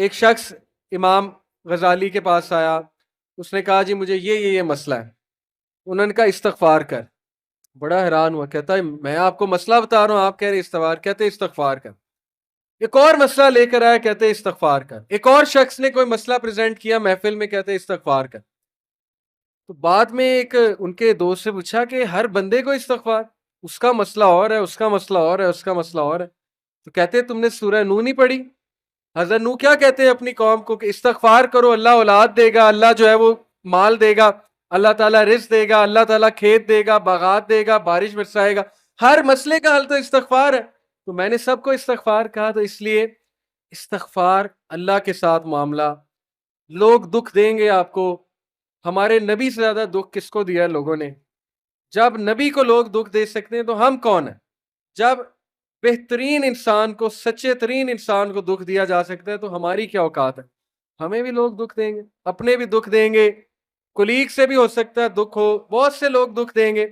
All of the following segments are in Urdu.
ایک شخص امام غزالی کے پاس آیا، اس نے کہا جی مجھے یہ مسئلہ ہے۔ انہوں نے کہا استغفار کر۔ بڑا حیران ہوا، کہتا ہے میں آپ کو مسئلہ بتا رہا ہوں، آپ کہہ رہے استغفار، کہتے استغفار کر۔ ایک اور مسئلہ لے کر آیا، کہتے استغفار کر۔ ایک اور شخص نے کوئی مسئلہ پریزنٹ کیا محفل میں، کہتے استغفار کر۔ تو بعد میں ایک ان کے دوست سے پوچھا کہ ہر بندے کو استغفار، اس کا مسئلہ اور ہے، اس کا مسئلہ اور ہے، اس کا مسئلہ اور ہے۔ تو کہتے تم نے سورہ نو نہیں پڑھی؟ حضرت نو کیا کہتے ہیں اپنی قوم کو کہ استغفار کرو، اللہ اولاد دے گا، اللہ جو ہے وہ مال دے گا، اللہ تعالیٰ رزق دے گا، اللہ تعالیٰ کھیت دے گا، باغات دے گا، بارش برسائے گا۔ ہر مسئلے کا حل تو استغفار ہے۔ تو میں نے سب کو استغفار کہا، تو اس لیے استغفار اللہ کے ساتھ معاملہ۔ لوگ دکھ دیں گے آپ کو، ہمارے نبی سے زیادہ دکھ کس کو دیا ہے لوگوں نے؟ جب نبی کو لوگ دکھ دے سکتے ہیں تو ہم کون ہیں؟ جب بہترین انسان کو، سچے ترین انسان کو دکھ دیا جا سکتا ہے تو ہماری کیا اوقات ہے؟ ہمیں بھی لوگ دکھ دیں گے، اپنے بھی دکھ دیں گے، کولیگ سے بھی ہو سکتا ہے دکھ ہو، بہت سے لوگ دکھ دیں گے۔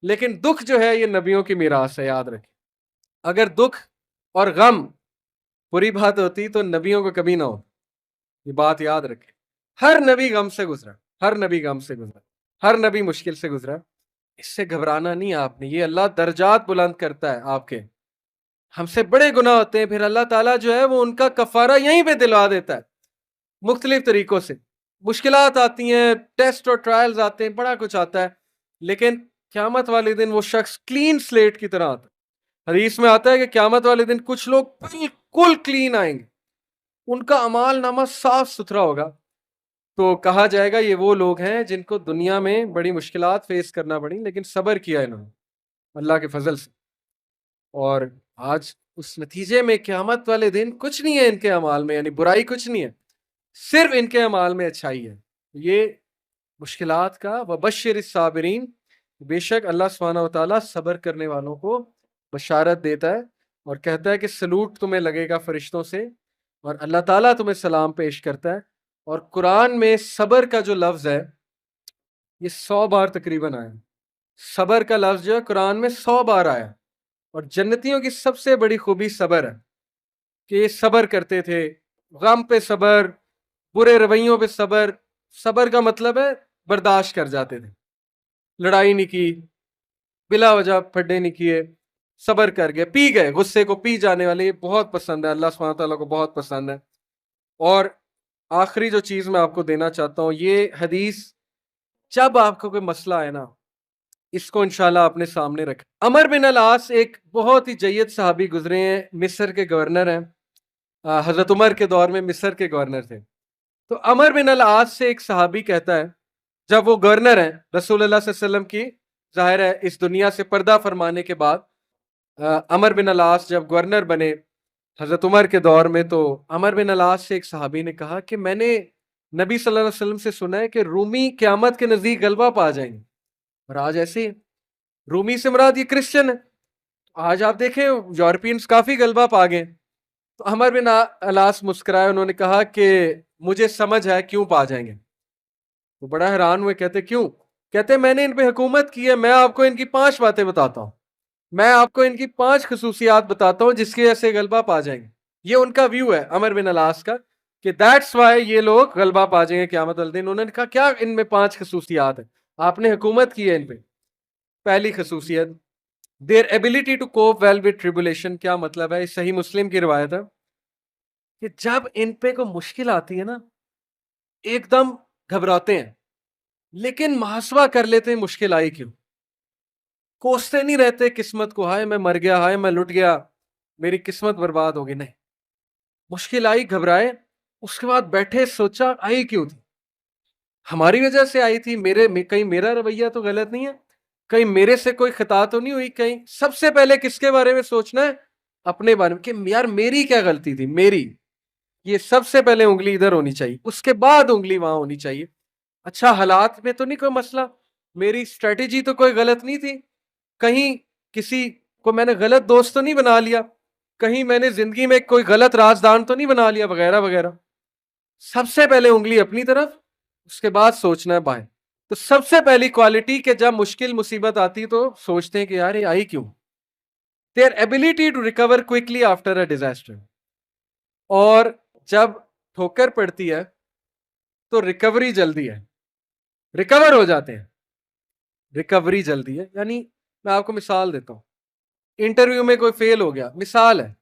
لیکن دکھ جو ہے یہ نبیوں کی میراث ہے، یاد رکھیں۔ اگر دکھ اور غم بری بات ہوتی تو نبیوں کو کبھی نہ ہو، یہ بات یاد رکھیں۔ ہر نبی غم سے گزرا، ہر نبی غم سے گزرا، ہر نبی مشکل سے گزرا۔ اس سے گھبرانا نہیں آپ نے، یہ اللہ درجات بلند کرتا ہے آپ کے۔ ہم سے بڑے گناہ ہوتے ہیں، پھر اللہ تعالیٰ جو ہے وہ ان کا کفارہ یہیں پہ دلوا دیتا ہے مختلف طریقوں سے۔ مشکلات آتی ہیں، ٹیسٹ اور ٹرائلز آتے ہیں، بڑا کچھ آتا ہے، لیکن قیامت والے دن وہ شخص کلین سلیٹ کی طرح آتا ہے۔ حدیث میں آتا ہے کہ قیامت والے دن کچھ لوگ بالکل کلین آئیں گے، ان کا اعمال نامہ صاف ستھرا ہوگا۔ تو کہا جائے گا یہ وہ لوگ ہیں جن کو دنیا میں بڑی مشکلات فیس کرنا پڑی لیکن صبر کیا انہوں نے اللہ کے فضل سے، اور آج اس نتیجے میں قیامت والے دن کچھ نہیں ہے ان کے اعمال میں، یعنی برائی کچھ نہیں ہے، صرف ان کے اعمال میں اچھائی ہے۔ یہ مشکلات کا وبشر الصابرین، بے شک اللہ سبحانہ و تعالیٰ صبر کرنے والوں کو بشارت دیتا ہے اور کہتا ہے کہ سلوٹ تمہیں لگے گا فرشتوں سے، اور اللہ تعالیٰ تمہیں سلام پیش کرتا ہے۔ اور قرآن میں صبر کا جو لفظ ہے یہ 100 بار تقریباً آیا، صبر کا لفظ جو ہے قرآن میں 100 بار آیا۔ اور جنتیوں کی سب سے بڑی خوبی صبر ہے کہ یہ صبر کرتے تھے، غم پہ صبر، برے رویوں پہ صبر۔ صبر کا مطلب ہے برداشت کر جاتے تھے، لڑائی نہیں کی، بلا وجہ پھڈے نہیں کیے، صبر کر گئے، پی گئے، غصے کو پی جانے والے، یہ بہت پسند ہے اللہ سبحانہ تعالیٰ کو، بہت پسند ہے۔ اور آخری جو چیز میں آپ کو دینا چاہتا ہوں، یہ حدیث جب آپ کو کوئی مسئلہ آئے نا، اس کو انشاءاللہ اپنے سامنے رکھیں۔ عمر بن العاص ایک بہت ہی جید صحابی گزرے ہیں، مصر کے گورنر ہیں، حضرت عمر کے دور میں مصر کے گورنر تھے۔ تو عمر بن العاص سے ایک صحابی کہتا ہے، جب وہ گورنر ہیں رسول اللہ صلی اللہ علیہ وسلم کی، ظاہر ہے اس دنیا سے پردہ فرمانے کے بعد عمر بن العاص جب گورنر بنے حضرت عمر کے دور میں، تو عمر بن العاص سے ایک صحابی نے کہا کہ میں نے نبی صلی اللہ علیہ وسلم سے سنا ہے کہ رومی قیامت کے نزدیک غلبہ پا جائیں گے، اور آج ایسے ہی رومی سے مراد یہ کرسچن ہے، آج آپ دیکھیں یورپینز کافی غلبہ پا گئے۔ تو عمر بن العاص مسکرائے، انہوں نے کہا کہ مجھے سمجھ ہے کیوں پا جائیں گے۔ تو بڑا حیران ہوئے، کہتے کیوں؟ کہتے میں نے ان پہ حکومت کی ہے، میں آپ کو ان کی 5 باتیں بتاتا ہوں، میں آپ کو ان کی 5 خصوصیات بتاتا ہوں جس کی وجہ سے غلبہ پا جائیں گے۔ یہ ان کا ویو ہے عمر بن العاص کا کہ دیٹس وائی یہ لوگ غلبہ پا جائیں گے قیامت والے دن۔ انہوں نے کہا کیا ان میں 5 خصوصیات ہیں؟ آپ نے حکومت کی ہے ان پہ۔ پہلی خصوصیت their ability to cope well with tribulation۔ کیا مطلب ہے؟ صحیح مسلم کی روایت ہے کہ جب ان پہ کوئی مشکل آتی ہے نا، ایک دم گھبراتے ہیں لیکن محاسبہ کر لیتے ہیں مشکل آئی کیوں، کوستے نہیں رہتے قسمت کو، ہائے میں مر گیا، ہائے میں لٹ گیا، میری قسمت برباد ہوگی، نہیں، مشکل آئی گھبرائے، اس کے بعد بیٹھے سوچا آئی کیوں تھی، ہماری وجہ سے آئی تھی، کہیں میرا رویہ تو غلط نہیں ہے، کہیں میرے سے کوئی خطا تو نہیں ہوئی، کہیں سب سے پہلے کس کے بارے میں سوچنا ہے؟ اپنے بارے میں، کہ یار میری کیا غلطی تھی، میری، یہ سب سے پہلے انگلی ادھر ہونی چاہیے، اس کے بعد انگلی وہاں ہونی چاہیے۔ اچھا حالات میں تو نہیں کوئی مسئلہ، میری اسٹریٹجی تو کوئی غلط نہیں تھی، کہیں کسی کو میں نے غلط دوست تو نہیں بنا لیا، کہیں میں نے زندگی میں کوئی غلط رازدان تو نہیں بنا لیا، وغیرہ وغیرہ۔ سب سے پہلے انگلی اپنی طرف، اس کے بعد سوچنا ہے بائیں۔ تو سب سے پہلی کوالٹی کہ جب مشکل مصیبت آتی تو سوچتے ہیں کہ یار یہ آئی کیوں۔ their ability to recover quickly after a disaster۔ اور جب ٹھوکر پڑتی ہے تو ریکوری جلدی ہے، ریکور ہو جاتے ہیں، ریکوری جلدی ہے. یعنی میں آپ کو مثال دیتا ہوں، انٹرویو میں کوئی فیل ہو گیا، مثال ہے،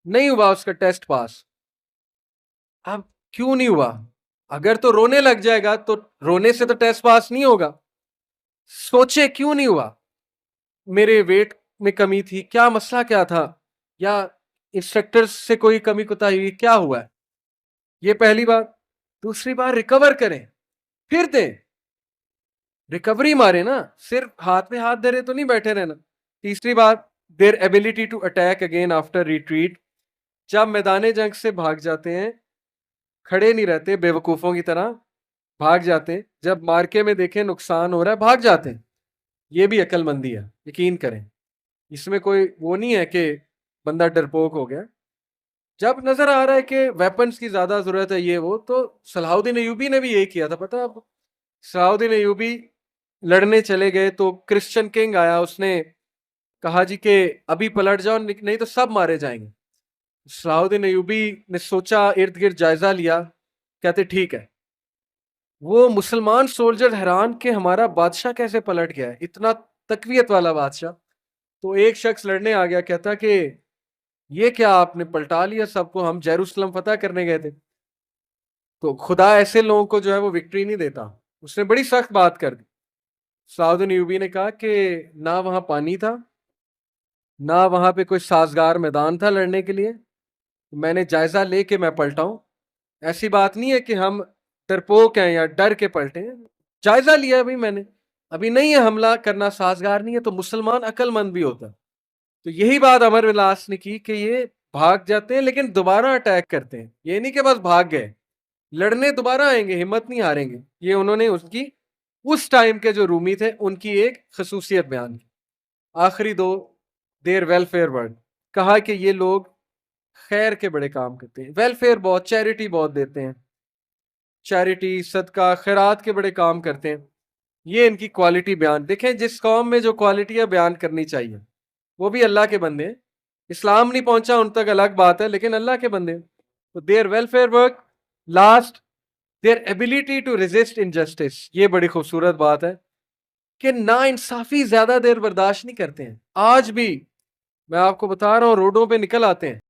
نہیں ہوا اس کا ٹیسٹ پاس. اب کیوں نہیں ہوا؟ اگر تو رونے لگ جائے گا تو رونے سے تو ٹیسٹ پاس نہیں ہوگا. سوچے کیوں نہیں ہوا، میرے ویٹ میں کمی تھی، کیا مسئلہ کیا تھا، یا انسٹرکٹر سے کوئی کمی کوتاہی ہوئی، کیا ہوا ہے. یہ پہلی بات. دوسری بات، ریکور کریں، پھر دیں، ریکوری مارے نا، صرف ہاتھ پہ ہاتھ دھرے تو نہیں بیٹھے رہنا. تیسری بات، their ability to attack again after retreat. جب میدان جنگ سے بھاگ جاتے ہیں، کھڑے نہیں رہتے بے وقوفوں کی طرح، بھاگ جاتے ہیں. جب مارکے میں دیکھیں نقصان ہو رہا ہے، بھاگ جاتے ہیں. یہ بھی عقل مندی ہے، یقین کریں. اس میں کوئی وہ نہیں ہے کہ بندہ ڈرپوک ہو گیا. جب نظر آ رہا ہے کہ ویپنز کی زیادہ ضرورت ہے، یہ وہ، تو صلاح الدین ایوبی نے بھی یہی کیا تھا. پتہ آپ کو، صلاح الدین ایوبی لڑنے چلے گئے تو کرسچن کنگ آیا، اس نے کہا جی کہ ابھی پلٹ جاؤ نہیں تو سب مارے جائیں گے. صلاح الدین ایوبی نے سوچا، ارد گرد جائزہ لیا، کہتے ٹھیک ہے. وہ مسلمان سولجر حیران کہ ہمارا بادشاہ کیسے پلٹ گیا ہے، اتنا تقویت والا بادشاہ. تو ایک شخص لڑنے آ گیا، کہتا کہ یہ کیا آپ نے پلٹا لیا سب کو، ہم یروشلم فتح کرنے گئے تھے. تو خدا ایسے لوگوں کو جو ہے وہ وکٹری نہیں دیتا. اس نے بڑی سخت بات کر دی. صلاح الدین ایوبی نے کہا کہ نہ وہاں پانی تھا، نہ وہاں پہ کوئی سازگار میدان تھا لڑنے کے لیے، میں نے جائزہ لے کے میں پلٹاؤں. ایسی بات نہیں ہے کہ ہم ڈرپوک ہیں یا ڈر کے پلٹے ہیں، جائزہ لیا بھائی میں نے، ابھی نہیں ہے حملہ کرنا سازگار نہیں ہے. تو مسلمان عقل مند بھی ہوتا ہے. تو یہی بات عمر بن العاص نے کی کہ یہ بھاگ جاتے ہیں لیکن دوبارہ اٹیک کرتے ہیں. یہ نہیں کہ بس بھاگ گئے، لڑنے دوبارہ آئیں گے، ہمت نہیں ہاریں گے. یہ انہوں نے اس کی، اس ٹائم کے جو رومی تھے ان کی ایک خصوصیت بیان کی. آخری دو، دیر ویلفیئر ورک. کہا کہ یہ لوگ خیر کے بڑے کام کرتے ہیں، ویلفیئر بہت، چیریٹی بہت دیتے ہیں، چیریٹی، صدقہ، خیرات کے بڑے کام کرتے ہیں. یہ ان کی کوالٹی بیان. دیکھیں جس قوم میں جو کوالٹیاں بیان کرنی چاہیے، وہ بھی اللہ کے بندے ہیں. اسلام نہیں پہنچا ان تک الگ بات ہے، لیکن اللہ کے بندے. تو their welfare work. Last, their ability to resist injustice. یہ بڑی خوبصورت بات ہے کہ نا انصافی زیادہ دیر برداشت نہیں کرتے ہیں. آج بھی میں آپ کو بتا رہا ہوں، روڈوں پہ نکل آتے ہیں